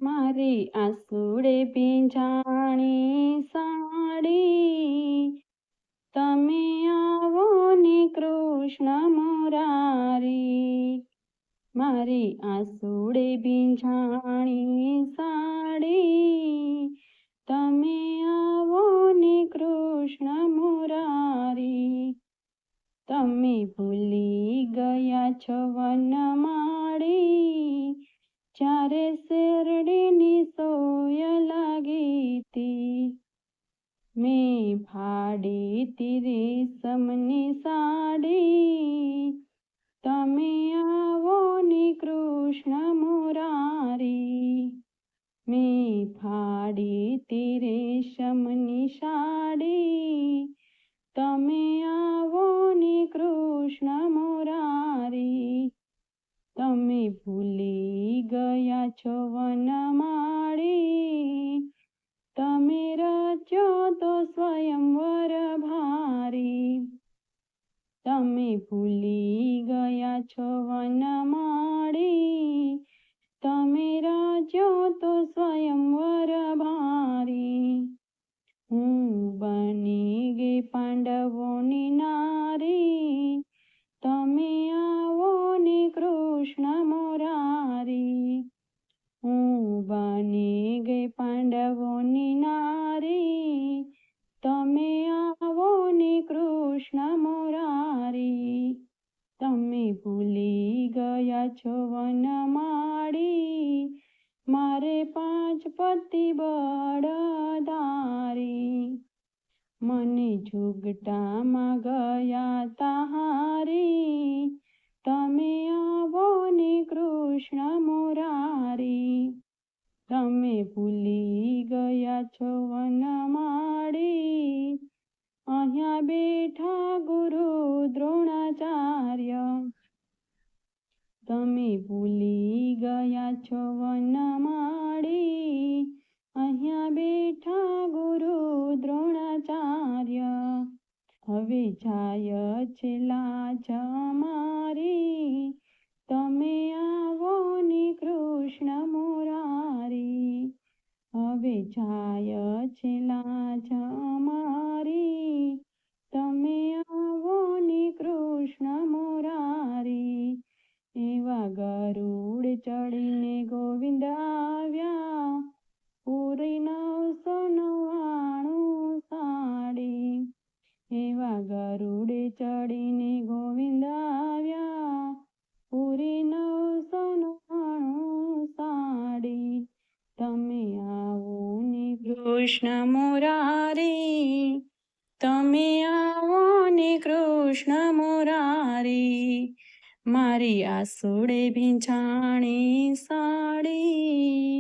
મારી આસુડે ભીંજાણી સાડી, તમે આવો ને કૃષ્ણ મુરારી. મારી આસુડે ભીંજાણી સાડી, તમે આવો ને કૃષ્ણ મુરારી. તમે ભૂલી ગયા છો વનમાળી, જ્યારે શેરડીની સોય લાગી તી. મેં ફાડી તી રેશમની સાડી, તમે આવો ને કૃષ્ણ મુરારી. મેં ફાડી તી રેશમની સાડી, તમે આવો ને કૃષ્ણ મુરારી. તમે ભૂલી ગયા છો વનમાળી, તમે રચો તો સ્વયંવર ભારી. તમે ભૂલી ગયા છો વનમાળી, તમે રચો તો સ્વયંવર ભારી. હું બની ગઈ પાંડવોની નારી, તમે આવો ને કૃષ્ણ મુરારી. હું બની ગઈ પાંડવોની નારી, તમે આવો ને કૃષ્ણ મુરારી. તમે ભૂલી ગયા છો વનમાળી, મારે 5 પતિ બળધારી. મને ઝૂંપડામાં ગયા તાહારી, તમે આવો ને કૃષ્ણ મુરારી. તમે ભૂલી ગયા છો વનમાળી, અહીંયા બેઠા ગુરુ દ્રોણાચાર્ય. તમે ભૂલી ગયા છો વનમાળી, અહીંયા બેઠા ગુરુ દ્રોણાચાર્ય. હવે જાય છે લાજ અમારી, તમે આવો ને કૃષ્ણ મુરારી. હવે જાય છે લાજ અમારી, તમે આવો ને કૃષ્ણ મુરારી. એવા ગરુડ ચડીને ગોવિંદ આવ્યા, પૂરી 999 સાડી. એવા ગરુડે ચડીને ગોવિંદ આવ્યા, પૂરી 999 સાડી. તમે આવો ને કૃષ્ણ મુરારી, તમે આવો ને કૃષ્ણ મુરારી. મારી આસુડે ભીંજાણી સાડી.